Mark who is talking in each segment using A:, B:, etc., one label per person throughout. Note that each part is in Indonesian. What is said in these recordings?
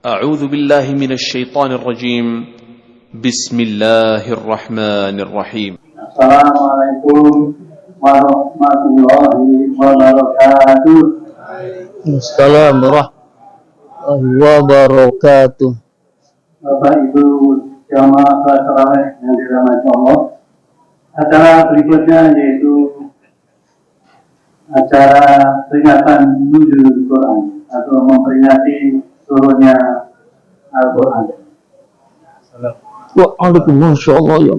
A: أعوذ بالله من الشيطان الرجيم بسم الله الرحمن الرحيم
B: السلام عليكم ورحمة الله وبركاته.
C: Assalamualaikum warahmatullahi wabarakatuh.
B: Bapak Ibu jamaah salat tarawih yang dirahmati Allah. Acara berikutnya yaitu acara peringatan nuzul Quran atau memperingati turunnya Al-Quran.
C: Waalaikumsalam, masyaallah ya.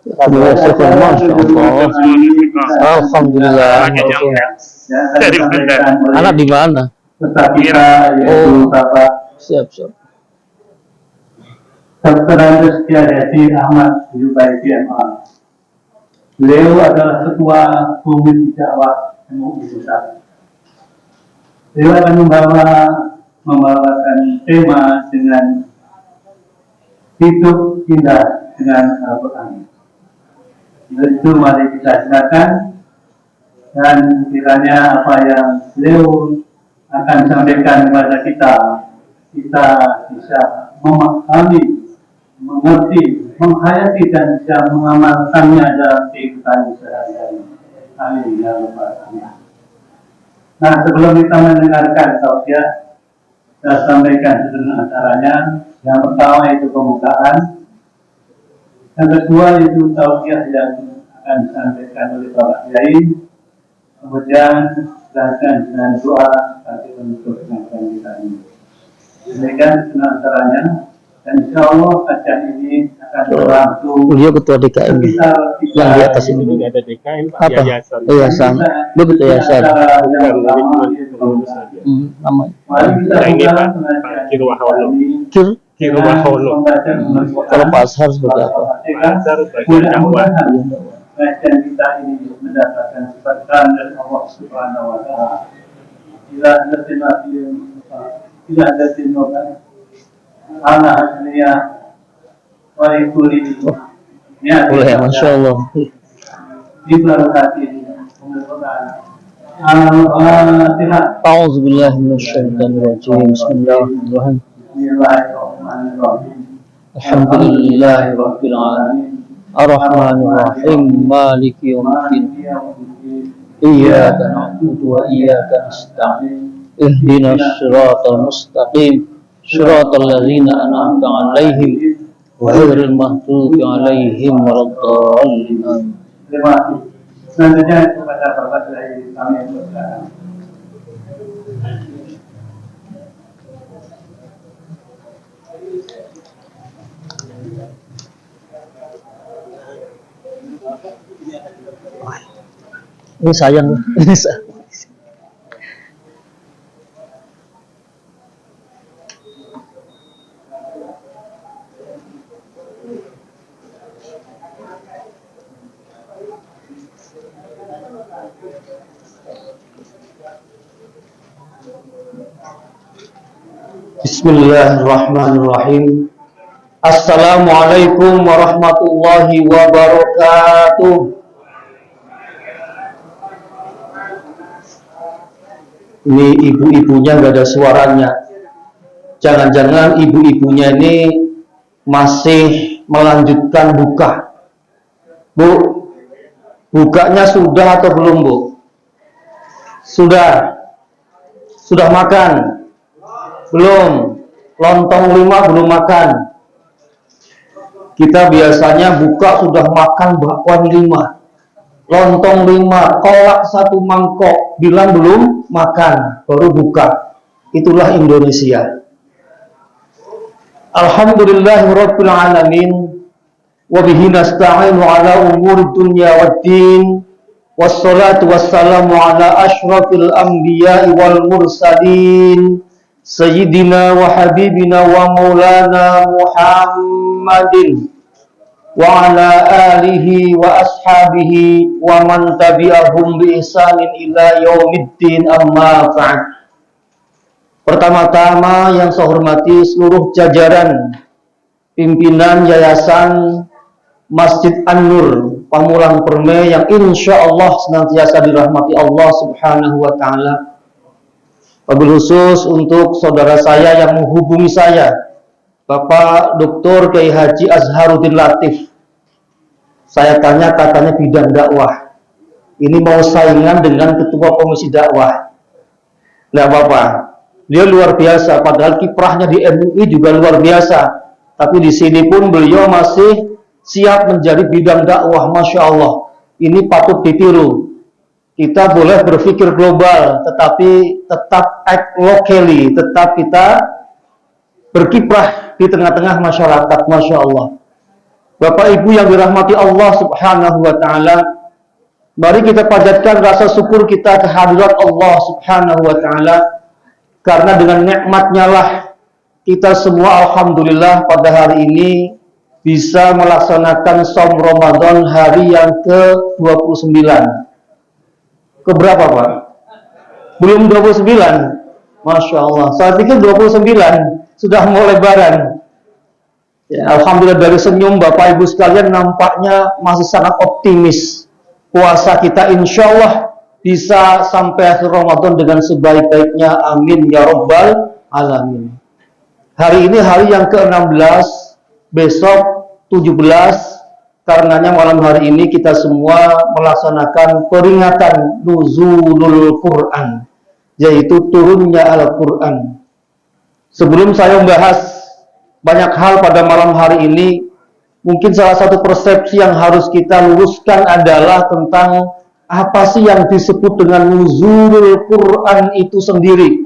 C: Masyaallah. Alhamdulillah. Anak di mana?
B: Peserta kita yaitu Bapak
C: Siap.
B: Dr. Andes Tiadasi Ahmad Yubaidi MA. Beliau adalah Ketua Komisi Dakwah MUI Pusat. Beliau akan membawakan tema dengan hidup indah dengan Al-Quran. Itu mari kita silakan, dan kiranya apa yang beliau akan sampaikan kepada kita bisa memahami, mengerti, menghayati dan bisa mengamalkannya dalam kehidupan sehari-hari. Amin ya rabbal alamin. Nah, sebelum kita mendengarkan tausiah, saya sampaikan sebenarnya acaranya. Yang pertama itu pembukaan, yang kedua itu tausiah yang akan disampaikan oleh Bapak Kiai, kemudian dilanjutkan dengan doa bagi penutup pengajian kita ini. Demikian sebenarnya acaranya, dan insya Allah kajian ini akan berlangsung.
C: Beliau ketua DKM yang di atas ini.
D: Tidak ada DKM,
C: Apa? Yayasan. Dia ketua yayasan. Namanya.
D: Ini Pak Kirwahono. Kirwahono.
C: Kalau Pak Ashar seperti apa?
D: Pak Ashar bagian dakwah.
B: Kajian kita ini mendapatkan keberkahan dari Allah Subhanahu wa Ta'ala. Tidak ada tindakan Allah dunia walikuli
C: Boleh, Masya Allah.
B: di berkati Al-Fatihah.
C: A'udzubillahi minasyaitonirrajim. Bismillahirrahmanirrahim.
B: Bismillahirrahmanirrahim.
C: Alhamdulillahirabbil alamin. Ar-Rahmanir-Rahim. Maliki yaumiddin. Iyyaka na'budu wa iyyaka nasta'in. Ihdinas siratal mustaqim. Shiratal ladzina an'amta 'alaihim ghairil maghdubi 'alaihim waladdallin.
B: Terima kasih. Selanjutnya kepada Bapak dari kami yang berkenan.
C: Ini sayang. Bismillahirrahmanirrahim. Assalamualaikum warahmatullahi wabarakatuh. Ini ibu-ibunya gak ada suaranya. Jangan-jangan ibu-ibunya ini masih melanjutkan buka. Bu, bukanya sudah atau belum, Bu? Sudah makan? Belum. Lontong 5 belum makan. Kita biasanya buka sudah makan bakwan 5, lontong 5, kolak 1 mangkok, bilang belum makan, baru buka. Itulah Indonesia. Alhamdulillahirabbil alamin. Wa bihi nasta'inu ala umuri dunya waddin. Wassalatu wassalamu ala asyrafil anbiya'i wal mursalin. Sayyidina wa habibina wa maulana Muhammadin wa ala alihi wa ashabihi wa man tabi'ahum bi ihsanin ila yaumiddin, amma ba'd. Pertama-tama yang saya hormati seluruh jajaran pimpinan Yayasan Masjid An-Nur Pamulang Permai yang insya Allah senantiasa dirahmati Allah Subhanahu wa Ta'ala. Wabil khusus untuk saudara saya yang menghubungi saya, Bapak Dr. Kiai Haji Azharuddin Latif. Saya tanya, katanya bidang dakwah. Ini mau saingan dengan ketua komisi dakwah. Nggak apa-apa. Dia luar biasa, padahal kiprahnya di MUI juga luar biasa. Tapi di sini pun beliau masih siap menjadi bidang dakwah, Masya Allah. Ini patut ditiru. Kita boleh berpikir global, tetapi tetap act locally, tetap kita berkiprah di tengah-tengah masyarakat, Masya Allah. Bapak Ibu yang dirahmati Allah Subhanahu wa Ta'ala, mari kita panjatkan rasa syukur kita kehadirat Allah Subhanahu wa Ta'ala, karena dengan nikmatnya lah kita semua alhamdulillah pada hari ini bisa melaksanakan Shaum Ramadan hari yang ke-29. Keberapa Pak? Belum 29. Masya Allah. Saya pikir 29 sudah mau lebaran. Ya, alhamdulillah dari senyum Bapak Ibu sekalian nampaknya masih sangat optimis. Puasa kita insya Allah bisa sampai akhir Ramadan dengan sebaik-baiknya. Amin ya Rabbal Alamin. Hari ini hari yang ke-16, besok 17. Karenanya malam hari ini kita semua melaksanakan peringatan Nuzulul Quran, yaitu turunnya Al-Quran. Sebelum saya membahas banyak hal pada malam hari ini, mungkin salah satu persepsi yang harus kita luruskan adalah tentang apa sih yang disebut dengan Nuzulul Quran itu sendiri.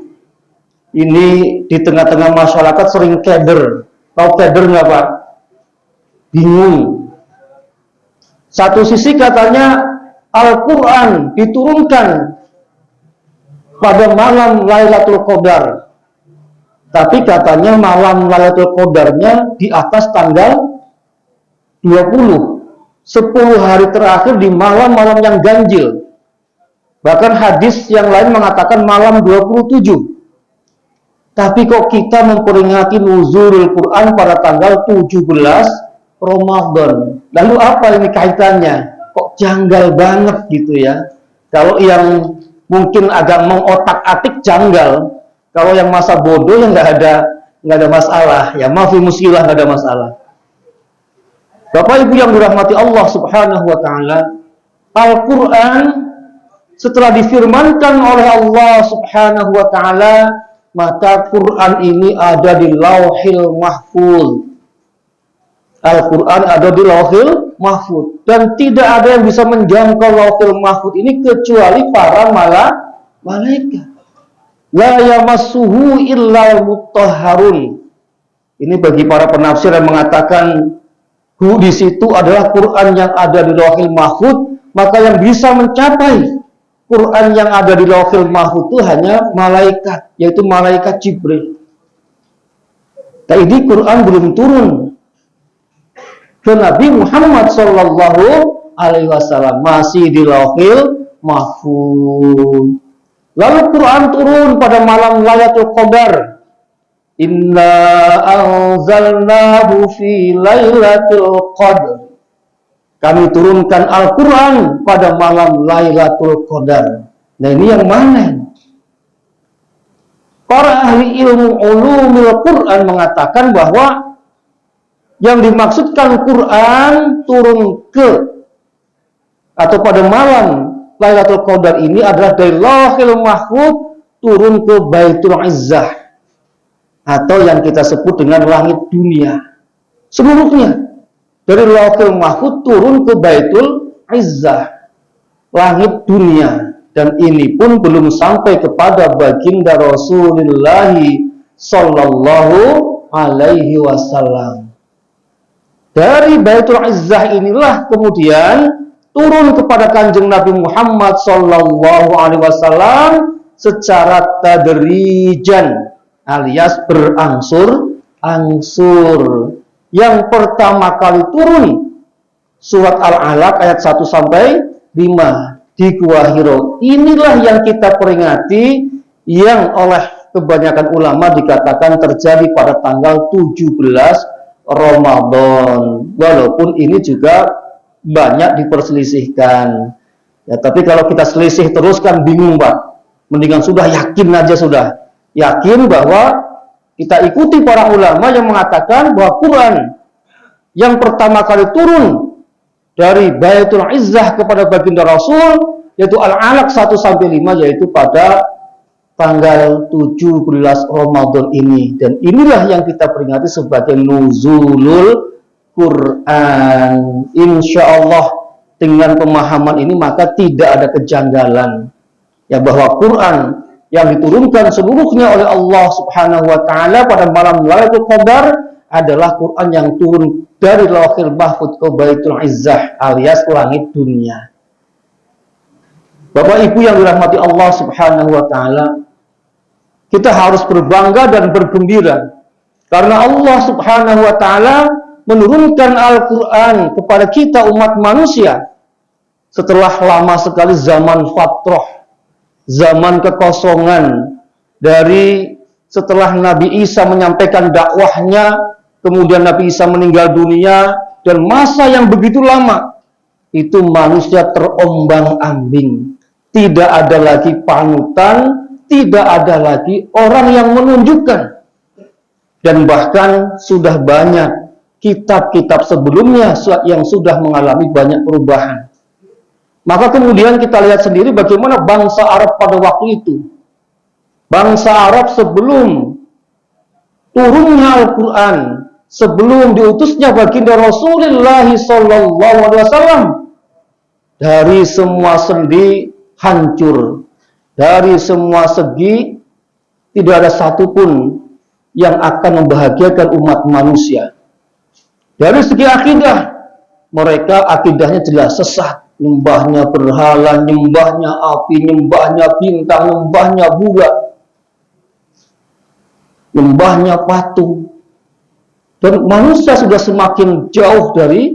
C: Ini di tengah-tengah masyarakat sering keder. Tahu keder nggak Pak? Bingung. Satu sisi katanya Al-Quran diturunkan pada malam Lailatul Qadar, tapi katanya malam Lailatul Qadarnya di atas tanggal 20, 10 hari terakhir di malam-malam yang ganjil. Bahkan hadis yang lain mengatakan malam 27. Tapi kok kita memperingati Nuzulul Quran pada tanggal 17 Ramadan. Lalu apa ini kaitannya? Kok janggal banget gitu ya. Kalau yang mungkin agak mengotak-atik janggal, kalau yang masa bodoh ya nggak ada masalah. Ya maaf muskilah, nggak ada masalah. Bapak Ibu yang dirahmati Allah Subhanahu wa Ta'ala, Al-Quran setelah difirmankan oleh Allah Subhanahu wa Ta'ala, maka Quran ini ada di Lauhil Mahfuz. Al-Quran ada di Lauhil Mahfuz, dan tidak ada yang bisa menjangkau Lauhil Mahfuz ini kecuali para malaikat. La yamassuhu illal mutahharun. Ini bagi para penafsir yang mengatakan di situ adalah Quran yang ada di Lauhil Mahfuz, maka yang bisa mencapai Quran yang ada di Lauhil Mahfuz itu hanya malaikat, yaitu malaikat Jibril. Tapi ini Quran belum turun ke Nabi Muhammad Sallallahu Alaihi Wasallam, masih di Lauhil Mahfuz. Lalu Quran turun pada malam Lailatul Qadar. Inna anzalnahu fi Lailatul Qadar. Kami turunkan Al-Quran pada malam Lailatul Qadar. Nah ini yang mana? Para ahli ilmu ulumul Quran mengatakan bahwa yang dimaksudkan Quran turun ke atau pada malam Lailatul Qadar ini adalah dari Lauhil Mahfuz turun ke Baitul Izzah, atau yang kita sebut dengan langit dunia. Seluruhnya dari Lauhil Mahfuz turun ke Baitul Izzah, langit dunia. Dan ini pun belum sampai kepada baginda Rasulullah Sallallahu Alaihi Wasallam. Dari Baitul Izzah inilah kemudian turun kepada Kanjeng Nabi Muhammad Sallallahu Alaihi Wasallam secara tadrijan, alias berangsur-angsur. Yang pertama kali turun surat Al-Alaq ayat 1 sampai 5 di Gua Hiro. Inilah yang kita peringati, yang oleh kebanyakan ulama dikatakan terjadi pada tanggal 17 Ramadan, walaupun ini juga banyak diperselisihkan ya, tapi kalau kita selisih terus kan bingung Pak. Mendingan sudah yakin aja sudah. yakin bahwa kita ikuti para ulama yang mengatakan bahwa Quran yang pertama kali turun dari Baitul Izzah kepada baginda Rasul, yaitu Al-Alaq 1-5, yaitu pada tanggal 17 Ramadan ini. Dan inilah yang kita peringati sebagai nuzulul Quran. Insya Allah dengan pemahaman ini maka tidak ada kejanggalan ya, bahwa Quran yang diturunkan seluruhnya oleh Allah Subhanahu wa taala pada malam Lailatul Qadar adalah Quran yang turun dari Lauhil Mahfuz ke Baitul Izzah alias langit dunia. Bapak Ibu yang dirahmati Allah Subhanahu wa taala, kita harus berbangga dan bergembira karena Allah Subhanahu wa taala menurunkan Al-Quran kepada kita umat manusia setelah lama sekali zaman fatrah, zaman kekosongan, dari setelah Nabi Isa menyampaikan dakwahnya, kemudian Nabi Isa meninggal dunia, dan masa yang begitu lama itu manusia terombang-ambing, tidak ada lagi panutan, tidak ada lagi orang yang menunjukkan, dan bahkan sudah banyak kitab-kitab sebelumnya yang sudah mengalami banyak perubahan. Maka kemudian kita lihat sendiri bagaimana bangsa Arab pada waktu itu. Bangsa Arab sebelum turunnya Al-Quran, sebelum diutusnya baginda Rasulullah SAW, dari semua sendi hancur, dari semua segi tidak ada satupun yang akan membahagiakan umat manusia. Dari segi akidah, mereka akidahnya jelas sesat, nyembahnya berhala, nyembahnya api, nyembahnya bintang, nyembahnya bulan, nyembahnya patung. Dan manusia sudah semakin jauh dari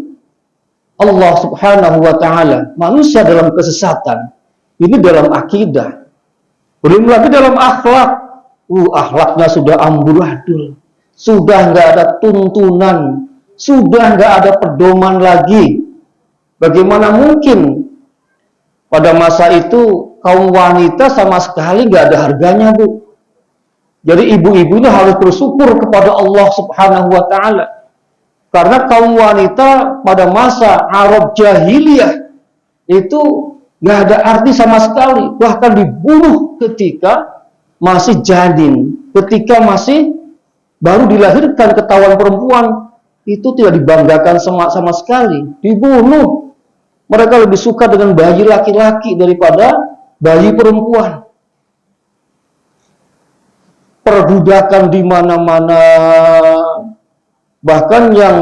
C: Allah Subhanahu wa taala. Manusia dalam kesesatan. Ini dalam akidah. Belum lagi dalam akhlak. Akhlaknya sudah amburadul. Sudah nggak ada tuntunan. Sudah nggak ada pedoman lagi. Bagaimana mungkin pada masa itu kaum wanita sama sekali nggak ada harganya, Bu. Jadi ibu-ibunya harus bersyukur kepada Allah Subhanahu wa taala. Karena kaum wanita pada masa Arab jahiliyah itu nggak ada arti sama sekali, bahkan dibunuh ketika masih janin, ketika masih baru dilahirkan ketahuan perempuan, itu tidak dibanggakan sama sekali, dibunuh. Mereka lebih suka dengan bayi laki-laki daripada bayi perempuan. Perbudakan di mana-mana. Bahkan yang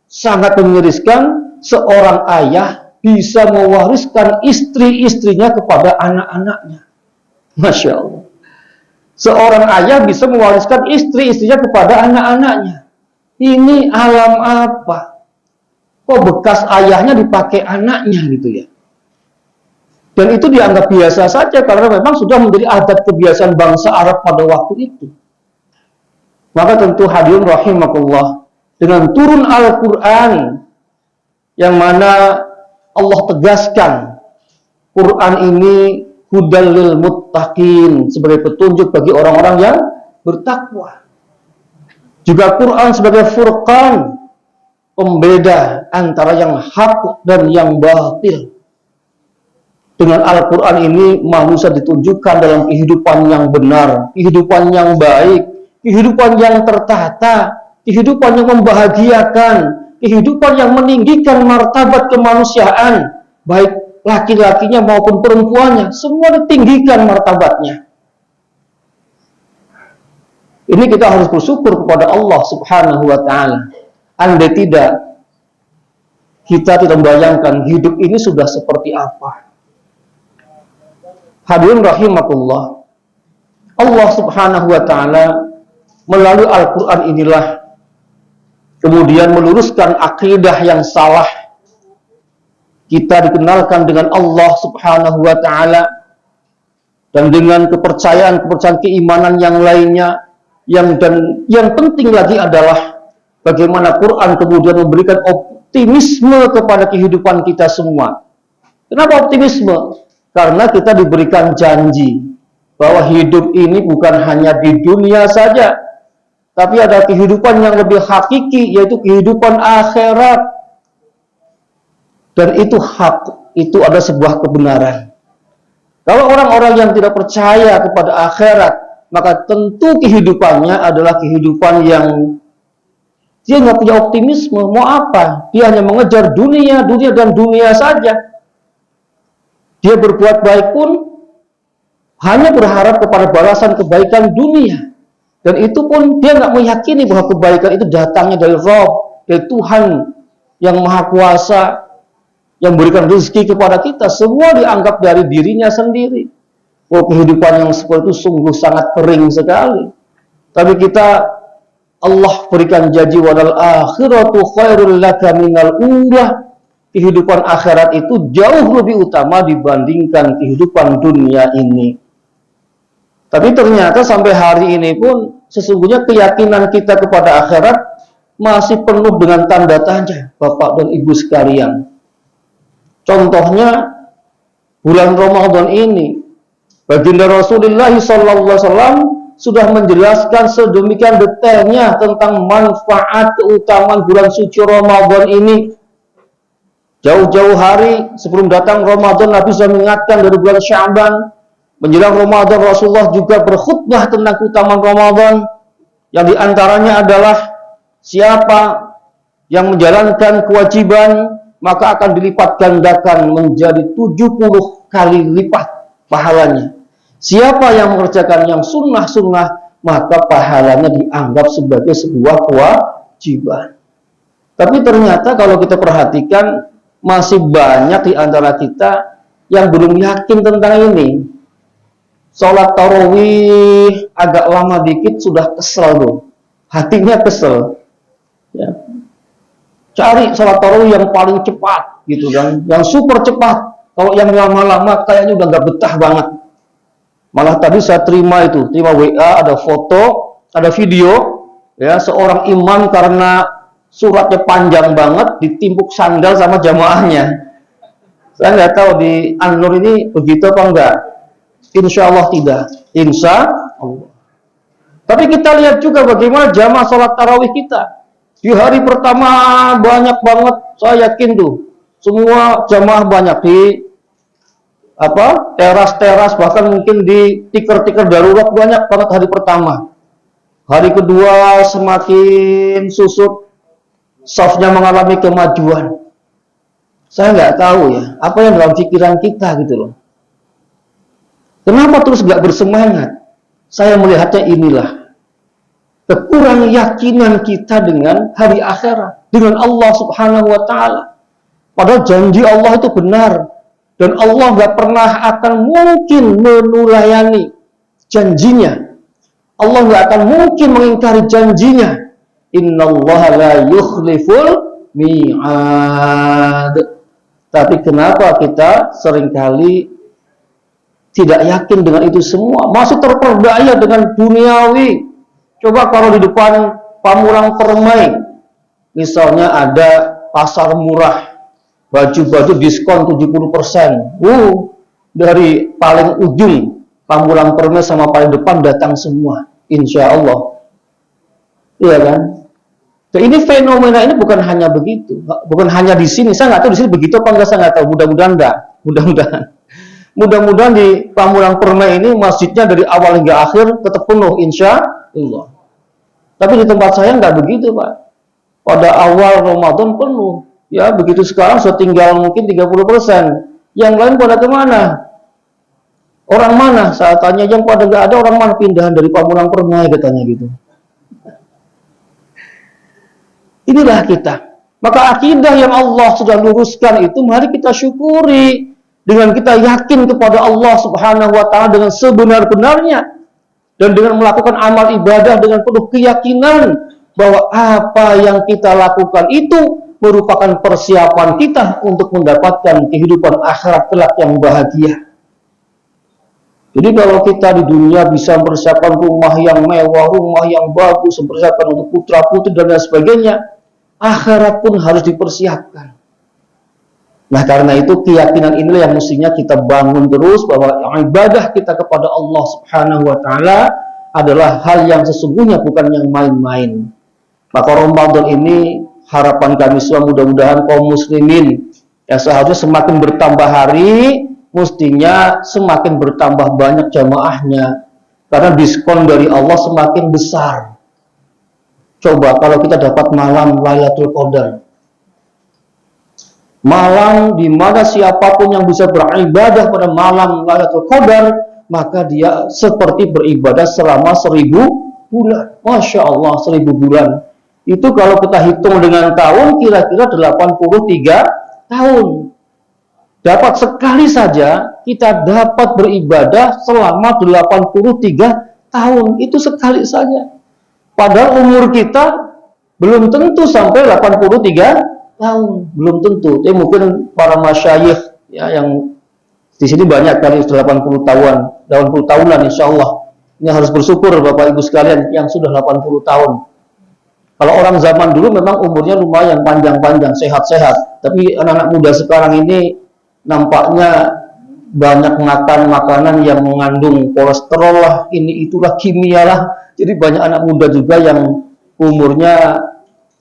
C: sangat mengiriskan, seorang ayah bisa mewariskan istri-istrinya kepada anak-anaknya. Masya Allah. Seorang ayah bisa mewariskan istri-istrinya kepada anak-anaknya. Ini alam apa? Kok bekas ayahnya dipakai anaknya gitu ya? Dan itu dianggap biasa saja karena memang sudah menjadi adat kebiasaan bangsa Arab pada waktu itu. Maka tentu hadirin rahimakumullah, dengan turun Al-Quran yang mana Allah tegaskan Quran ini hudal lil muttaqin, sebagai petunjuk bagi orang-orang yang bertakwa. Juga Quran sebagai furqan, pembeda antara yang hak dan yang batil. Dengan Al-Quran ini manusia ditunjukkan dalam kehidupan yang benar, kehidupan yang baik, kehidupan yang tertata, kehidupan yang membahagiakan, kehidupan yang meninggikan martabat kemanusiaan, baik laki-lakinya maupun perempuannya, semua ditinggikan martabatnya. Ini kita harus bersyukur kepada Allah Subhanahu wa taala. Andai tidak, kita tidak membayangkan hidup ini sudah seperti apa. Hadirin rahimakumullah, Allah Subhanahu wa taala melalui Al-Quran inilah kemudian meluruskan akidah yang salah. Kita dikenalkan dengan Allah Subhanahu wa taala dan dengan kepercayaan keimanan yang lainnya, yang penting lagi adalah bagaimana Quran kemudian memberikan optimisme kepada kehidupan kita semua. Kenapa optimisme? Karena kita diberikan janji bahwa hidup ini bukan hanya di dunia saja, tapi ada kehidupan yang lebih hakiki, yaitu kehidupan akhirat. Dan itu hak, itu ada sebuah kebenaran. Kalau orang-orang yang tidak percaya kepada akhirat, maka tentu kehidupannya adalah kehidupan yang dia nggak punya optimisme. Mau apa? Dia hanya mengejar dunia, dunia dan dunia saja. Dia berbuat baik pun hanya berharap kepada balasan kebaikan dunia. Dan itu pun dia nggak meyakini bahwa kebaikan itu datangnya dari Rabb, dari Tuhan yang Maha Kuasa, yang memberikan rezeki kepada kita. Semua dianggap dari dirinya sendiri. Oh, kehidupan yang seperti itu sungguh sangat kering sekali. Tapi kita, Allah berikan janji, walal akhiratu khairul laka minal ula. Kehidupan akhirat itu jauh lebih utama dibandingkan kehidupan dunia ini. Tapi ternyata sampai hari ini pun sesungguhnya keyakinan kita kepada akhirat masih penuh dengan tanda tanya, Bapak dan Ibu sekalian. Contohnya bulan Ramadan ini, baginda Rasulullah SAW sudah menjelaskan sedemikian detailnya tentang manfaat keutamaan bulan suci Ramadan ini. Jauh-jauh hari sebelum datang Ramadan, Nabi sudah mengingatkan dari bulan Sya'ban. Menjelang Ramadan, Rasulullah juga berkhutbah tentang keutamaan Ramadan, yang diantaranya adalah siapa yang menjalankan kewajiban maka akan dilipat gandakan menjadi 70 kali lipat pahalanya. Siapa yang mengerjakan yang sunnah-sunnah maka pahalanya dianggap sebagai sebuah kewajiban. Tapi ternyata kalau kita perhatikan masih banyak di antara kita yang belum yakin tentang ini. Sholat tarawih agak lama dikit sudah kesel tuh, hatinya kesel. Ya. Cari sholat tarawih yang paling cepat, gitu kan, yang super cepat. Kalau yang lama-lama kayaknya udah nggak betah banget. Malah tadi saya terima WA, ada foto, ada video, ya seorang imam karena suratnya panjang banget ditimpuk sandal sama jamaahnya. Saya nggak tahu di An-Nur ini begitu apa enggak. Insya Allah tidak. Insya Allah. Tapi kita lihat juga bagaimana jamaah sholat tarawih kita. Di hari pertama banyak banget, saya yakin tuh. Semua jamaah banyak di teras-teras, bahkan mungkin di tikar-tikar darurat banyak banget hari pertama. Hari kedua semakin susut, safnya mengalami kemajuan. Saya nggak tahu ya, apa yang dalam pikiran kita gitu loh. Kenapa terus nggak bersemangat? Saya melihatnya inilah kekurangan yakinan kita dengan hari akhirat, dengan Allah Subhanahu wa Ta'ala. Padahal janji Allah itu benar, dan Allah nggak pernah akan mungkin menulayani janjinya. Allah nggak akan mungkin mengingkari janjinya. Innallaha la yukhliful mi'ad. Tapi kenapa kita seringkali tidak yakin dengan itu semua, masih terperdaya dengan duniawi. Coba kalau di depan Pamulang Permai, misalnya ada pasar murah, baju-baju diskon 70%. Dari paling ujung Pamulang Permai sama paling depan datang semua, insya Allah. Iya kan? Nah, ini fenomena ini bukan hanya begitu, bukan hanya di sini. Saya nggak tahu di sini begitu apa enggak, saya nggak tahu. Mudah-mudahan enggak. Mudah-mudahan di Pamulang Permai ini masjidnya dari awal hingga akhir tetap penuh, insya Allah. Tapi di tempat saya nggak begitu, Pak. Pada awal Ramadan penuh, ya begitu sekarang sudah tinggal mungkin 30%. Yang lain pada kemana? Orang mana? Saya tanya, yang pada nggak ada, orang mana pindahan dari Pamulang Permai, katanya gitu. Inilah kita. Maka akidah yang Allah sudah luruskan itu mari kita syukuri. Dengan kita yakin kepada Allah Subhanahu wa Ta'ala dengan sebenar-benarnya, dan dengan melakukan amal ibadah dengan penuh keyakinan bahwa apa yang kita lakukan itu merupakan persiapan kita untuk mendapatkan kehidupan akhirat kelak yang bahagia. Jadi kalau kita di dunia bisa mempersiapkan rumah yang mewah, rumah yang bagus, mempersiapkan untuk putra-putri dan lain sebagainya, akhirat pun harus dipersiapkan. Nah, karena itu keyakinan inilah yang mestinya kita bangun terus, bahwa ibadah kita kepada Allah Subhanahu wa taala adalah hal yang sesungguhnya, bukan yang main-main. Maka Ramadan ini harapan kami semua, mudah-mudahan kaum muslimin ya seharusnya semakin bertambah hari, mestinya semakin bertambah banyak jamaahnya, karena diskon dari Allah semakin besar. Coba kalau kita dapat malam Lailatul Qadar, malam di mana siapapun yang bisa beribadah pada malam Lailatul Qadar, maka dia seperti beribadah selama 1000 bulan. Masya Allah, 1000 bulan. Itu kalau kita hitung dengan tahun, kira-kira 83 tahun. Dapat sekali saja kita dapat beribadah selama 83 tahun. Itu sekali saja. Padahal umur kita belum tentu sampai 83 tahun. Belum tentu. Tapi mungkin para masyayikh ya, yang di sini banyak kali 80 tahunan insya Allah. Ini harus bersyukur Bapak Ibu sekalian yang sudah 80 tahun. Kalau orang zaman dulu memang umurnya lumayan panjang-panjang, sehat-sehat. Tapi anak-anak muda sekarang ini nampaknya banyak makan makanan yang mengandung kolesterol lah, ini itulah, kimia lah. Jadi banyak anak muda juga yang umurnya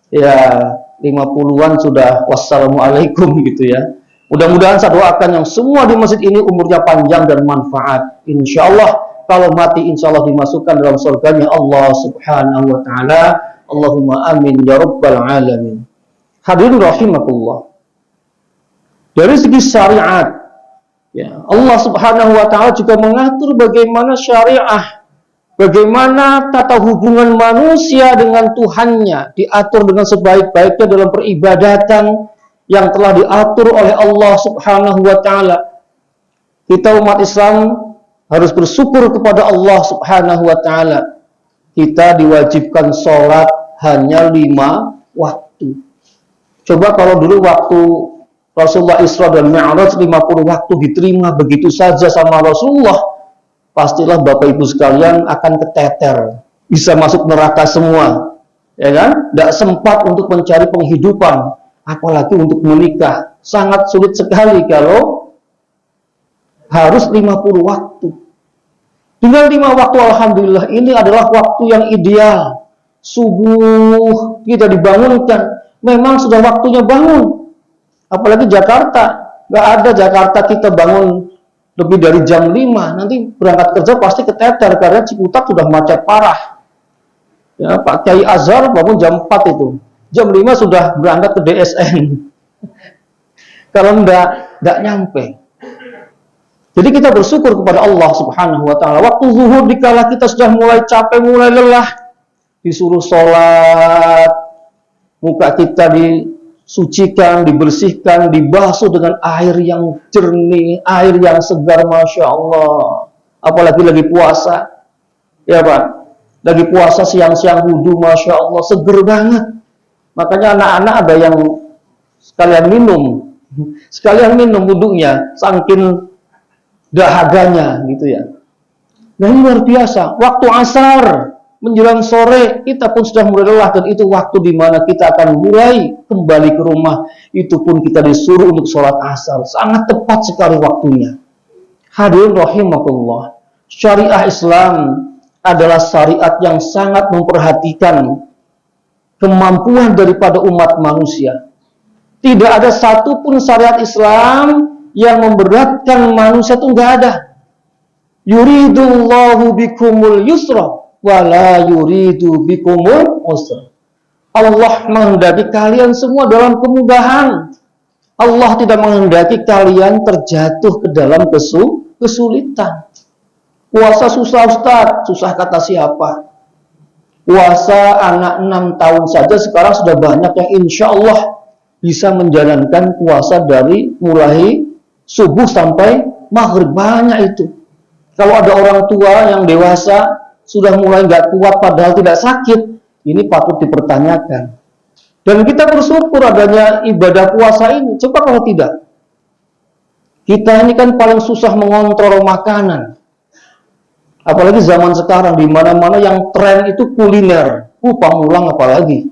C: ya 50-an sudah wassalamualaikum gitu ya. Mudah-mudahan saya doakan yang semua di masjid ini umurnya panjang dan manfaat. Insya Allah kalau mati insya Allah dimasukkan dalam surganya Allah Subhanahu wa taala. Allahumma amin ya rabbal alamin. Hadirin rahimakumullah. Dari segi syariat, ya, Allah Subhanahu wa taala juga mengatur bagaimana syariah, bagaimana tata hubungan manusia dengan Tuhannya diatur dengan sebaik-baiknya dalam peribadatan yang telah diatur oleh Allah Subhanahu wa taala. Kita umat Islam harus bersyukur kepada Allah Subhanahu wa taala. Kita diwajibkan sholat hanya 5 waktu. Coba kalau dulu waktu Rasulullah Isra dan Mi'raj 50 waktu diterima begitu saja sama Rasulullah, pastilah Bapak Ibu sekalian akan keteter, bisa masuk neraka semua, ya kan? Tidak sempat untuk mencari penghidupan, apalagi untuk menikah. Sangat sulit sekali kalau harus 50 waktu. Dengan 5 waktu, alhamdulillah, ini adalah waktu yang ideal. Subuh kita dibangunkan, memang sudah waktunya bangun. Apalagi Jakarta, nggak ada Jakarta kita bangun lebih dari jam 5, nanti berangkat kerja pasti keteter karena Ciputat sudah macet parah. Ya, Pak Kiai Azhar bangun jam 4 itu, jam 5 sudah berangkat ke DSN. Kalau nggak nyampe. Jadi kita bersyukur kepada Allah Subhanahu wa taala. Waktu zuhur dikala kita sudah mulai capek, mulai lelah, disuruh sholat, muka kita disucikan, dibersihkan, dibasuh dengan air yang jernih, air yang segar, Masya Allah. Apalagi lagi puasa, ya Pak, lagi puasa siang-siang wudhu, Masya Allah, seger banget. Makanya anak-anak ada yang sekalian minum wudhunya, saking dahaganya gitu ya. Nah ini luar biasa. Waktu asar menjelang sore kita pun sudah mulai lelah, dan itu waktu di mana kita akan mulai kembali ke rumah. Itu pun kita disuruh untuk sholat asar. Sangat tepat sekali waktunya. Hadirin rahimakumullah. Syariah Islam adalah syariat yang sangat memperhatikan kemampuan daripada umat manusia. Tidak ada satupun syariat Islam yang memberatkan manusia, itu enggak ada. Yuridullahu bikumul yusra wa la yuridu bikumul usra. Allah menghendaki kalian semua dalam kemudahan. Allah tidak menghendaki kalian terjatuh ke dalam kesulitan. Puasa susah Ustaz, susah kata siapa? Puasa anak 6 tahun saja sekarang sudah banyak yang insya Allah bisa menjalankan puasa dari mulai subuh sampai maghrib, banyak itu. Kalau ada orang tua yang dewasa sudah mulai nggak kuat padahal tidak sakit, ini patut dipertanyakan. Dan kita bersyukur adanya ibadah puasa ini. Coba kalau tidak, kita ini kan paling susah mengontrol makanan. Apalagi zaman sekarang di mana-mana yang tren itu kuliner, pamulang apalagi,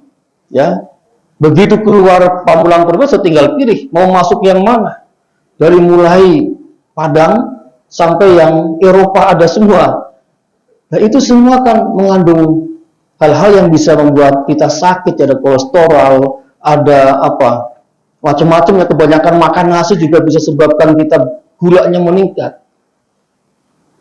C: ya. Begitu keluar Pamulang Permesa tinggal pilih mau masuk yang mana. Dari mulai Padang sampai yang Eropa ada semua. Nah, itu semua kan mengandung hal-hal yang bisa membuat kita sakit, ada kolesterol, ada apa macam-macam ya. Kebanyakan makan nasi juga bisa sebabkan kita gulanya meningkat,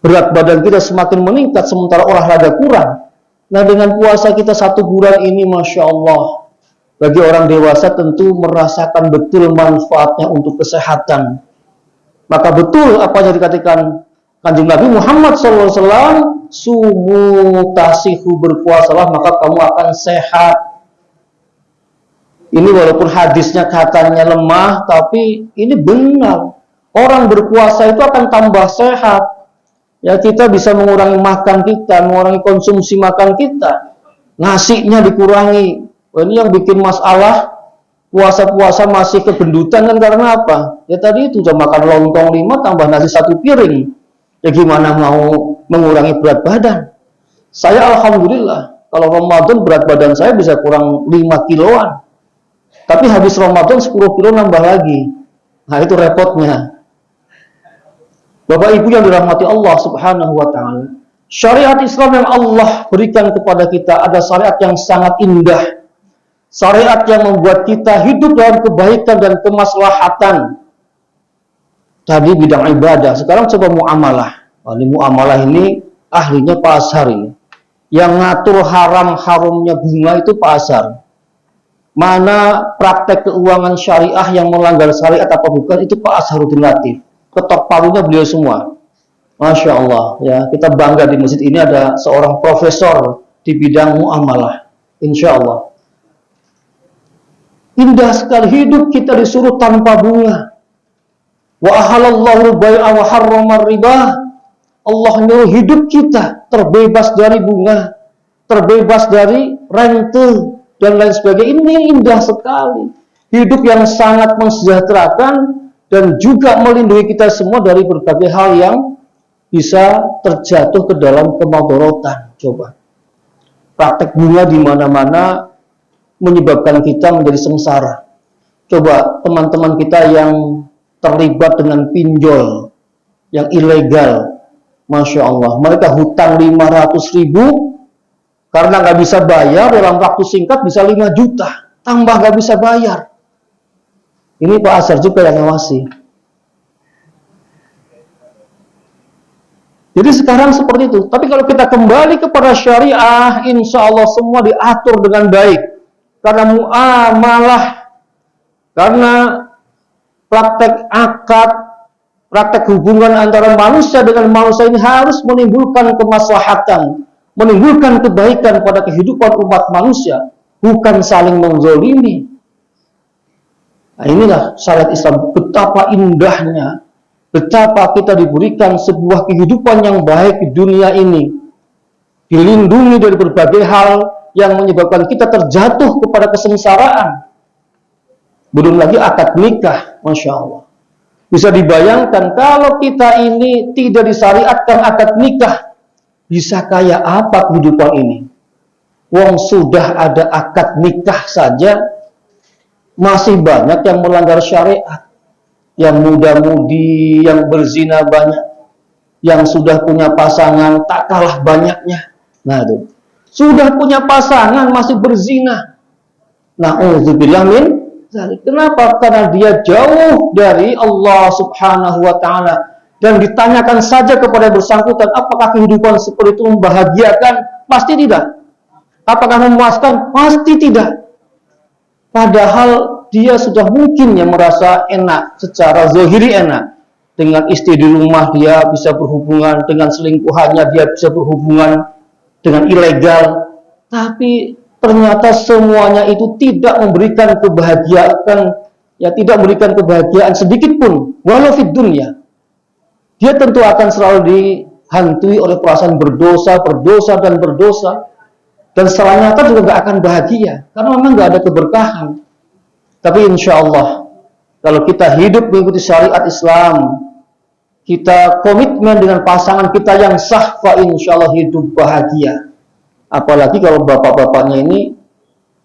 C: berat badan kita semakin meningkat, sementara olahraga kurang. Nah, dengan puasa kita 1 bulan ini, Masya Allah, bagi orang dewasa tentu merasakan betul manfaatnya untuk kesehatan. Maka betul apa yang dikatakan Kanjeng Nabi Muhammad SAW, sumu tasihu, berpuasalah maka kamu akan sehat. Ini walaupun hadisnya katanya lemah, tapi ini benar. Orang berpuasa itu akan tambah sehat. Ya, kita bisa mengurangi makan kita, mengurangi konsumsi makan kita. Nasinya dikurangi. Ini yang bikin masalah puasa-puasa masih kebendutan kan karena apa? Ya tadi itu udah makan lontong 5 tambah nasi 1 piring. Ya gimana mau mengurangi berat badan? Saya alhamdulillah kalau Ramadan berat badan saya bisa kurang 5 kiloan. Tapi habis Ramadan 10 kilo nambah lagi. Nah, itu repotnya. Bapak Ibu yang dirahmati Allah Subhanahu wa taala. Syariat Islam yang Allah berikan kepada kita ada syariat yang sangat indah. Syariat yang membuat kita hidup dalam kebaikan dan kemaslahatan. Tadi bidang ibadah, sekarang coba muamalah. Ini muamalah ini ahlinya Pak Azhar ini. Yang ngatur haram-harumnya bunga itu Pak Azhar. Mana praktek keuangan syariah yang melanggar syariat apa bukan itu Pak Azharuddin Latif. Ketok palunya beliau semua. Masya Allah ya, kita bangga di masjid ini ada seorang profesor di bidang muamalah. Insya Allah. Indah sekali hidup kita disuruh tanpa bunga. Wa ahalallahu bai'a wa harrama riba. Allah nyuruh hidup kita terbebas dari bunga, terbebas dari rente dan lain sebagainya. Ini indah sekali. Hidup yang sangat mensejahterakan dan juga melindungi kita semua dari berbagai hal yang bisa terjatuh ke dalam kemadharatan. Coba. Praktek bunga di mana-mana menyebabkan kita menjadi sengsara. Coba teman-teman kita yang terlibat dengan pinjol yang ilegal, Masya Allah, mereka hutang 500.000 karena nggak bisa bayar dalam waktu singkat bisa 5 juta, tambah nggak bisa bayar. Ini Pak Azhar juga yang ngawasi. Jadi sekarang seperti itu. Tapi kalau kita kembali kepada syariah, insya Allah semua diatur dengan baik. Karena muamalah, karena praktek akad, praktek hubungan antara manusia dengan manusia ini harus menimbulkan kemaslahatan, menimbulkan kebaikan pada kehidupan umat manusia, bukan saling menzalimi. Nah, inilah syariat Islam, betapa indahnya, betapa kita diberikan sebuah kehidupan yang baik di dunia ini, dilindungi dari berbagai hal yang menyebabkan kita terjatuh kepada kesengsaraan. Belum lagi akad nikah, Masya Allah. Bisa dibayangkan kalau kita ini tidak disyariatkan akad nikah, bisa kayak apa kehidupan ini? Wong sudah ada akad nikah saja, masih banyak yang melanggar syariat. Yang muda-mudi, yang berzina banyak, yang sudah punya pasangan tak kalah banyaknya. Nah itu, sudah punya pasangan masih berzina. Na'udzubillah min dzalik. Kenapa? Karena dia jauh dari Allah Subhanahu wa taala. Dan ditanyakan saja kepada bersangkutan, apakah kehidupan seperti itu membahagiakan? Pasti tidak. Apakah memuaskan? Pasti tidak. Padahal dia sudah mungkin yang merasa enak, secara zahiri enak. Dengan istri di rumah dia bisa berhubungan, dengan selingkuhannya dia bisa berhubungan dengan ilegal. Tapi ternyata semuanya itu tidak memberikan kebahagiaan, ya tidak memberikan kebahagiaan sedikit pun, walau fid dunya. Dia tentu akan selalu dihantui oleh perasaan berdosa, berdosa, dan berdosa. Dan setelah nyata juga gak akan bahagia, karena memang gak ada keberkahan. Tapi insya Allah, kalau kita hidup mengikuti syariat Islam, kita komitmen dengan pasangan kita yang sah, fa insya Allah hidup bahagia. Apalagi kalau bapak-bapaknya ini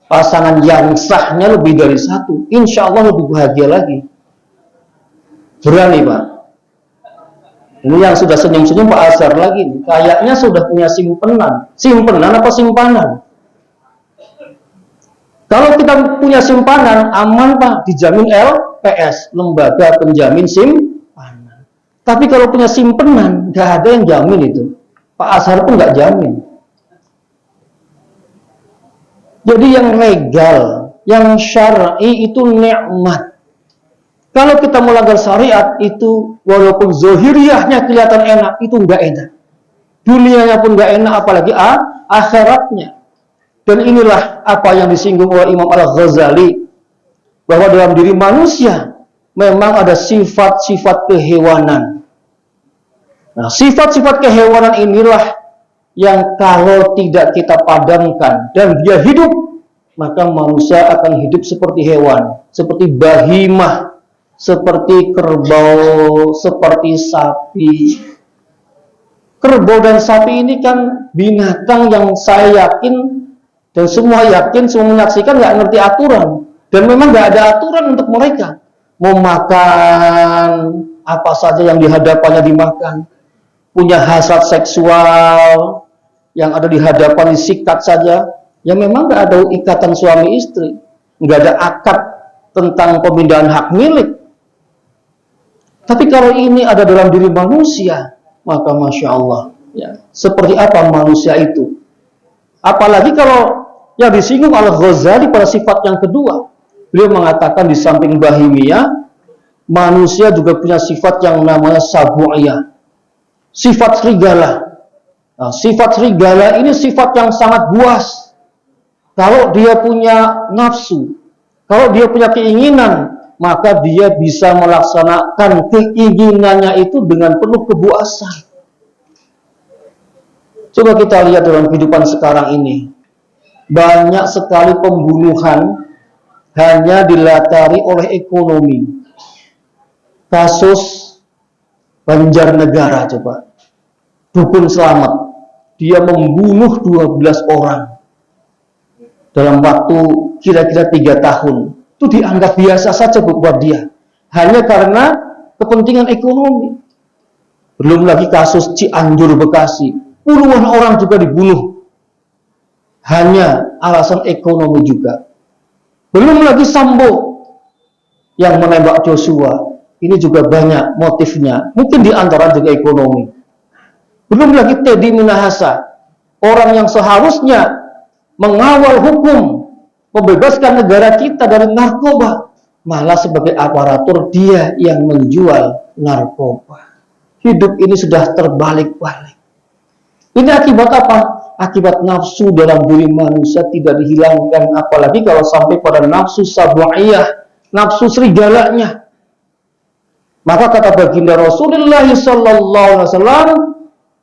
C: pasangan yang sahnya lebih dari satu, insya Allah lebih bahagia lagi. Berani Pak. Ini yang sudah senyum-senyum Pak Azhar lagi nih. Kayaknya sudah punya simpenan. Simpenan apa simpanan? Kalau kita punya simpanan, aman Pak, dijamin LPS, Lembaga Penjamin Simpanan. Tapi kalau punya simpenan, nggak ada yang jamin itu. Pak Azhar pun nggak jamin. Jadi yang legal, yang syar'i itu nikmat. Kalau kita melanggar syariat itu, walaupun zohiriyahnya kelihatan enak, itu nggak enak. Dunianya pun nggak enak, apalagi akhiratnya. Dan inilah apa yang disinggung oleh Imam Al-Ghazali, bahwa dalam diri manusia memang ada sifat-sifat kehewanan. Nah, sifat-sifat kehewanan inilah yang kalau tidak kita padamkan dan dia hidup, maka manusia akan hidup seperti hewan, seperti bahimah, seperti kerbau, seperti sapi. Kerbau dan sapi ini kan binatang yang saya yakin dan semua yakin, semua menyaksikan nggak ngerti aturan, dan memang nggak ada aturan untuk mereka. Mau makan apa saja yang dihadapannya dimakan, punya hasrat seksual yang ada di hadapan disikat saja. Ya memang nggak ada ikatan suami istri, nggak ada akad tentang pemindahan hak milik. Tapi kalau ini ada dalam diri manusia, maka masya Allah, ya, seperti apa manusia itu? Apalagi kalau yang disinggung Al-Ghazali pada sifat yang kedua, beliau mengatakan di samping bahimiyah, manusia juga punya sifat yang namanya sabu'iyah, sifat serigala. Nah, sifat serigala ini sifat yang sangat buas. Kalau dia punya nafsu, kalau dia punya keinginan, maka dia bisa melaksanakan keinginannya itu dengan penuh kebuasan. Coba kita lihat dalam kehidupan sekarang ini, banyak sekali pembunuhan hanya dilatari oleh ekonomi. Kasus Banjarnegara, coba, dukun selamat, dia membunuh 12 orang dalam waktu kira-kira 3 tahun. Itu dianggap biasa saja buat dia, hanya karena kepentingan ekonomi. Belum lagi kasus Cianjur Bekasi, puluhan orang juga dibunuh hanya alasan ekonomi juga. Belum lagi Sambo yang menembak Joshua, ini juga banyak motifnya, mungkin diantara juga ekonomi. Belum lagi Teddy Minahasa, orang yang seharusnya mengawal hukum, membebaskan negara kita dari narkoba, malah sebagai aparatur dia yang menjual narkoba. Hidup ini sudah terbalik-balik. Ini akibat apa? Akibat nafsu dalam diri manusia tidak dihilangkan, apalagi kalau sampai pada nafsu sabu'iyah, nafsu serigalanya. Maka kata baginda Rasulullah SAW,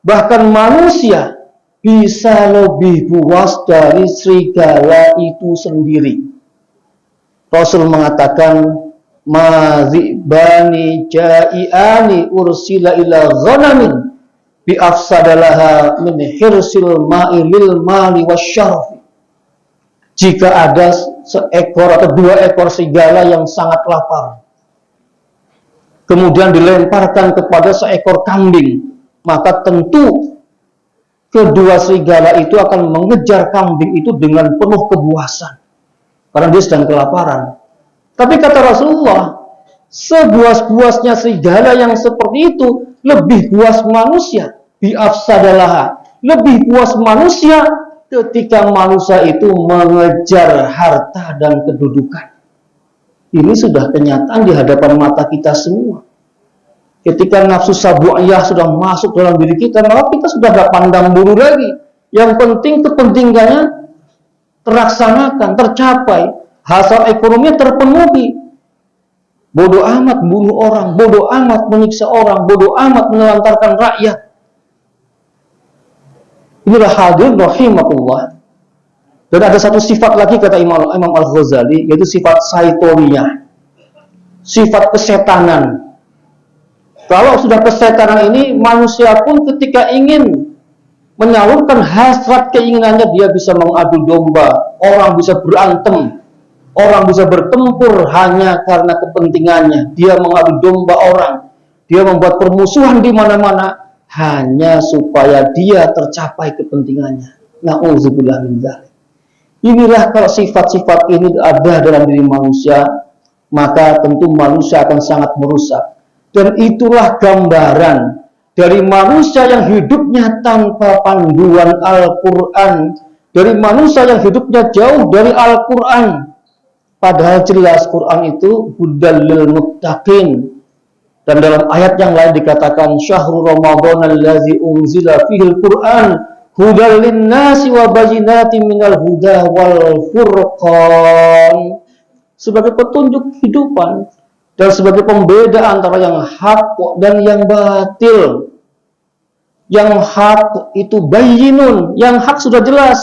C: bahkan manusia bisa lebih buas dari serigala itu sendiri. Rasul mengatakan, mazibani ja'iani ursila ila ghanamin bi'afsadalaha min hirsil ma'i lil mali wasyarafi. Jika ada seekor atau 2 ekor serigala yang sangat lapar, kemudian dilemparkan kepada seekor kambing, maka tentu kedua serigala itu akan mengejar kambing itu dengan penuh kebuasan, karena dia sedang kelaparan. Tapi kata Rasulullah, sebuas-buasnya serigala yang seperti itu lebih buas manusia, bi'afsadalaha, lebih buas manusia ketika manusia itu mengejar harta dan kedudukan. Ini sudah kenyataan di hadapan mata kita semua. Ketika nafsu sabu'iyah sudah masuk dalam diri kita, maka kita sudah gak pandang bulu lagi. Yang penting kepentingannya terlaksanakan, tercapai, hasrat ekonominya terpenuhi. Bodoh amat bunuh orang, bodoh amat menyiksa orang, bodoh amat menelantarkan rakyat. Inilah hadirin rahimakumullah. Dan ada satu sifat lagi kata Imam Al-Ghazali, yaitu sifat syaitoniyah, sifat kesetanan. Kalau sudah kesetanan ini, manusia pun ketika ingin menyalurkan hasrat keinginannya, dia bisa mengadu domba, orang bisa berantem, orang bisa bertempur hanya karena kepentingannya. Dia mengadu domba orang, dia membuat permusuhan di mana-mana hanya supaya dia tercapai kepentingannya. Na'udzubillah min dzalik. Inilah kalau sifat-sifat ini ada dalam diri manusia, maka tentu manusia akan sangat merusak. Dan itulah gambaran dari manusia yang hidupnya tanpa panduan Al-Quran, dari manusia yang hidupnya jauh dari Al-Quran. Padahal jelas Quran itu hudal lil muttaqin. Dan dalam ayat yang lain dikatakan syahrul ramadhan allazi unzila fihil Quran hudal linnasi wa bayyinatin minal huda wal furqan. Sebagai petunjuk kehidupan dan sebagai pembeda antara yang hak dan yang batil. Yang hak itu bayyinun, yang hak sudah jelas.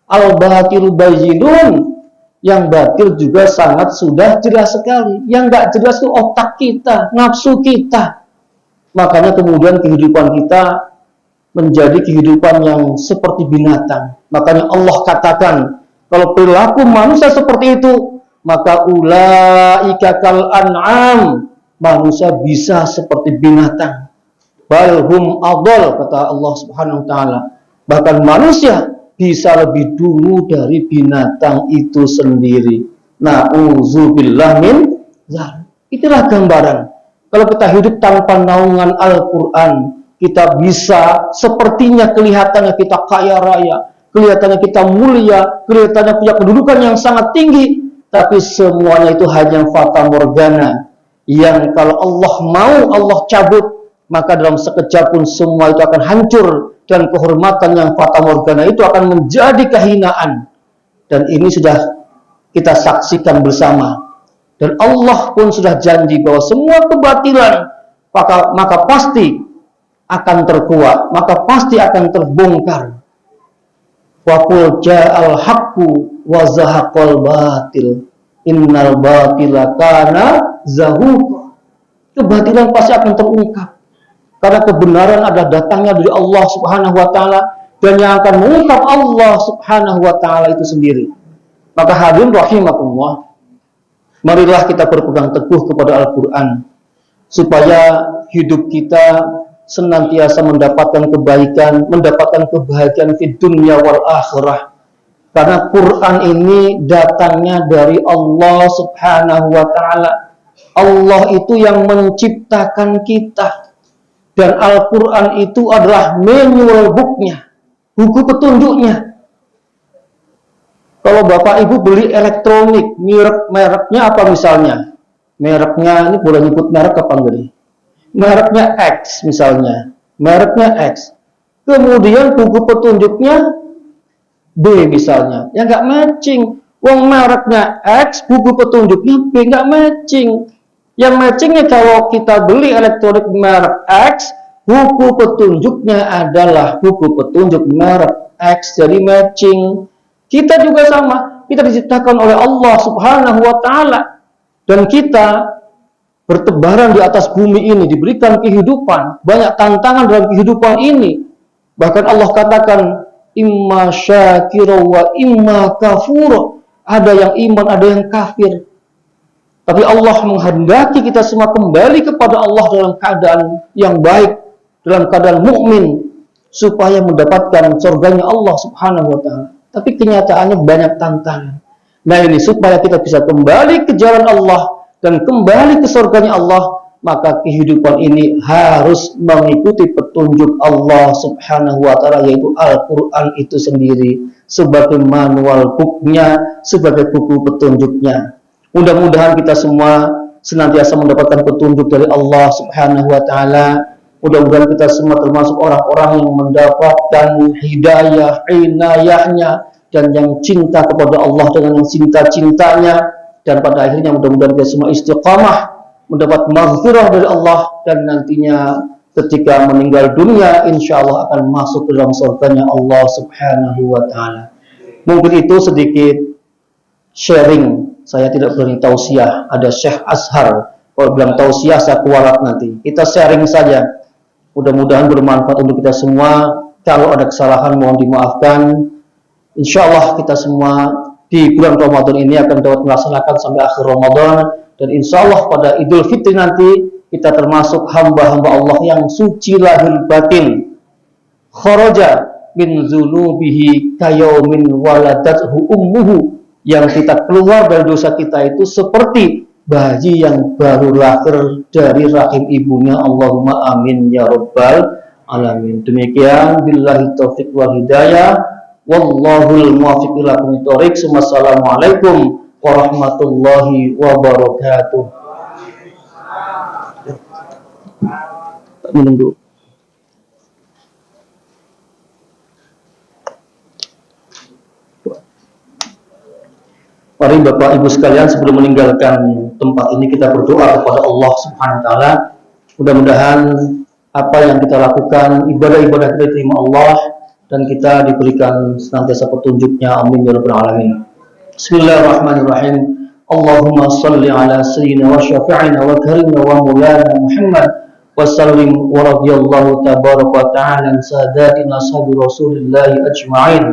C: Al-batilu bayyinun, yang batil juga sangat sudah jelas sekali. Yang enggak jelas itu otak kita, nafsu kita. Makanya kemudian kehidupan kita menjadi kehidupan yang seperti binatang. Makanya Allah katakan, kalau perilaku manusia seperti itu, maka ulaika kal an'am, manusia bisa seperti binatang. Balhum adol, kata Allah Subhanahu wa taala. Bahkan manusia bisa lebih dulu dari binatang itu sendiri. Na'udzubillah min dzalik. Itulah gambaran. Kalau kita hidup tanpa naungan Al-Quran, kita bisa sepertinya kelihatannya kita kaya raya, kelihatannya kita mulia, kelihatannya punya kedudukan yang sangat tinggi, tapi semuanya itu hanya fata morgana yang kalau Allah mau Allah cabut, maka dalam sekejap pun semua itu akan hancur, dan kehormatan yang fata morgana itu akan menjadi kehinaan. Dan ini sudah kita saksikan bersama. Dan Allah pun sudah janji bahwa semua kebatilan maka pasti akan terkuat, maka pasti akan terbongkar. Wa qul ja'al haqqu wa zahaqal batil innal batila kana zahuqa. Kebatilan pasti akan terungkap. Karena kebenaran adalah datangnya dari Allah Subhanahu wa taala, dan yang akan mengungkap Allah Subhanahu wa taala itu sendiri. Maka hadirin rahimakumullah, marilah kita berpegang teguh kepada Al-Qur'an supaya hidup kita senantiasa mendapatkan kebaikan, mendapatkan kebahagiaan di dunia wal akhirah. Karena Quran ini datangnya dari Allah Subhanahu wa taala. Allah itu yang menciptakan kita. Dan Al-Quran itu adalah manual booknya, buku petunjuknya. Kalau Bapak Ibu beli elektronik, mereknya apa misalnya? Mereknya, ini boleh nyebut merek apa enggak? Mereknya X misalnya, mereknya X. Kemudian buku petunjuknya B misalnya, ya nggak matching. Wong mereknya X, buku petunjuknya B, nggak matching. Yang matchingnya kalau kita beli elektronik merek X, buku petunjuknya adalah buku petunjuk merek X, jadi matching. Kita juga sama, kita diciptakan oleh Allah Subhanahu wa taala, dan kita bertebaran di atas bumi ini, diberikan kehidupan, banyak tantangan dalam kehidupan ini. Bahkan Allah katakan imma syakira wa imma kafura, ada yang iman, ada yang kafir. Tapi Allah menghendaki kita semua kembali kepada Allah dalam keadaan yang baik, dalam keadaan mukmin, supaya mendapatkan surganya Allah Subhanahu wa taala. Tapi kenyataannya banyak tantangan. Nah ini supaya kita bisa kembali ke jalan Allah dan kembali ke surganya Allah, maka kehidupan ini harus mengikuti petunjuk Allah Subhanahu wa taala, yaitu Al-Qur'an itu sendiri sebagai manual booknya, sebagai buku petunjuknya. Mudah-mudahan kita semua senantiasa mendapatkan petunjuk dari Allah Subhanahu wa taala. Mudah-mudahan kita semua termasuk orang-orang yang mendapatkan hidayah, inayahnya, dan yang cinta kepada Allah dengan yang cinta-cintanya. Dan pada akhirnya mudah-mudahan kita semua istiqamah, mendapat maghfirah dari Allah, dan nantinya ketika meninggal dunia insya Allah akan masuk ke dalam surganya Allah Subhanahu wa taala. Mungkin itu sedikit sharing. Saya tidak berani tausiah. Ada Syekh Azhar, kalau bilang tausiah saya kualat nanti. Kita sharing saja. Mudah-mudahan bermanfaat untuk kita semua. Kalau ada kesalahan mohon dimaafkan. Insya Allah kita semua di bulan Ramadan ini akan dapat melaksanakan sampai akhir Ramadan, dan insya Allah pada Idul Fitri nanti kita termasuk hamba-hamba Allah yang suci lahir batin, kharaja min zunubihi kayaumin waladathu ummuhu, yang kita keluar dari dosa kita itu seperti bayi yang baru lahir dari rahim ibunya. Allahumma amin ya rabbal alamin. Demikian, billahi taufiq wal hidayah. Wallahul muwaffiq ila aqwamit thoriq. Wassalamualaikum warahmatullahi wabarakatuh. Minum dulu. Mari Bapak Ibu sekalian, sebelum meninggalkan tempat ini kita berdoa kepada Allah Subhanahu wa taala. Mudah-mudahan apa yang kita lakukan, ibadah-ibadah kita diterima Allah dan kita diberikan senantiasa petunjuknya. Amin ya rabbal alamin. Bismillahirrahmanirrahim. Allahumma salli ala sayyidina wa syafi'ina wa karimina wa maulana Muhammad wa sallim wa radiyallahu tabaraka wa ta'ala an sadatina ashabi rasulillahi ajma'in.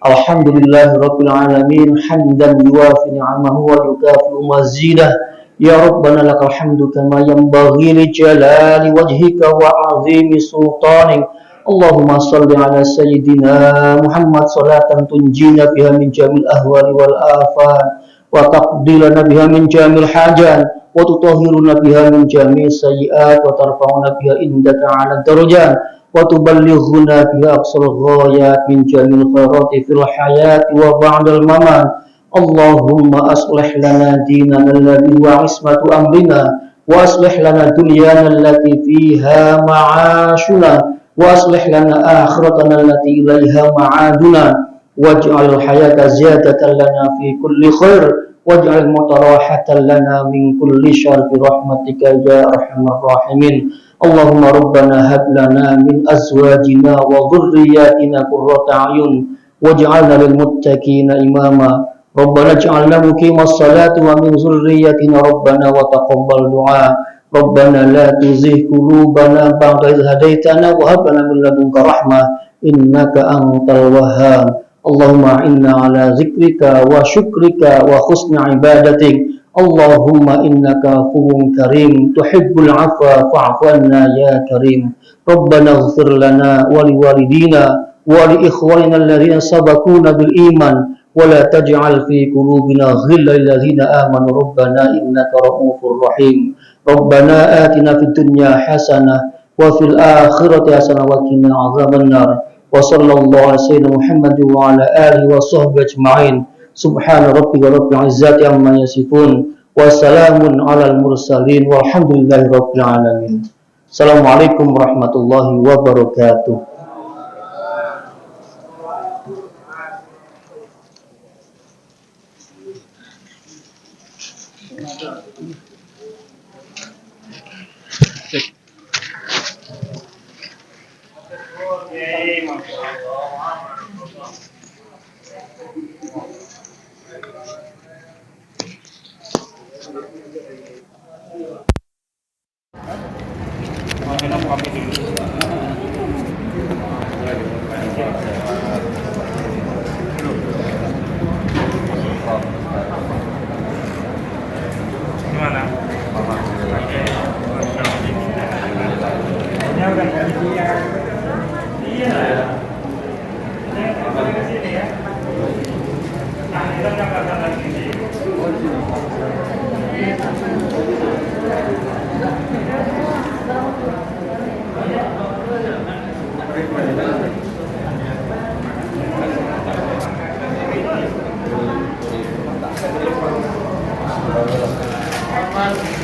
C: Alhamdulillahi rabbil alamin, hamdan yuwafi ni'amahu wa yukafi'u mazidah. Ya Rabbana lakal hamdu kama yanbaghi li jalali wajhika wa 'azimi sultanik. Allahumma salli ala sayyidina Muhammad salatan tunjina biha min jamil ahwali wal afat wa taqdilana biha min jamil hajat wa tutahhiruna biha min jamil sayyiat wa tarfa'una biha indaka 'ala darajat wa tuballighuna biha aqsal ghayat min jamil khairati fil hayati wa ba'dal mamat. Allahumma aslih lana dinana alladhi wa ismatu amrina wa aslih lana dunyana allati fiha ma'ashuna wa aslih lana akhiratana allati ilaiha ma'aduna waj'al hayata ziyadatan lana fi kulli khair waj'al mauta rahatan lana min kulli syarr bi rahmatika ya arhamar rahimin. Allahumma rabbana hab lana min azwajina wa dhurriyyatina qurrata a'yun waj'alna lil muttaqina imama. Rabbana ij'alna muqimas salati wa min dhurriyyatina rabbana wa taqabbal du'a. Rabbana la tuzigh qulubana ba'da idh hadaitana wa hab lana min ladunka rahmah innaka antal wahhab. Allahumma inna ala zikrika wa syukrika wa husni ibadatik. Allahumma innaka afuwwun karim tuhibbul 'afwa fa'fu 'anna ya karim. Rabbana ighfir lana wa liwalidina wa li ikhwanina alladhina sabaquna bil iman wa la taj'al fi qulubina ghillan lil ladzina amanu rabbana innaka ra'ufur rahim. Rabbana atina fid dunya hasanah wa fil akhirati hasanah wa qina adzabannar. Wa sallallahu ala sayyidina Muhammad wa ala alihi wa sahbihi ajma'in. Subhana rabbika rabbil izzati amma yasifun wa salamun alal mursalin walhamdulillahi rabbil alamin. Assalamualaikum warahmatullahi wabarakatuh.
B: Thank you.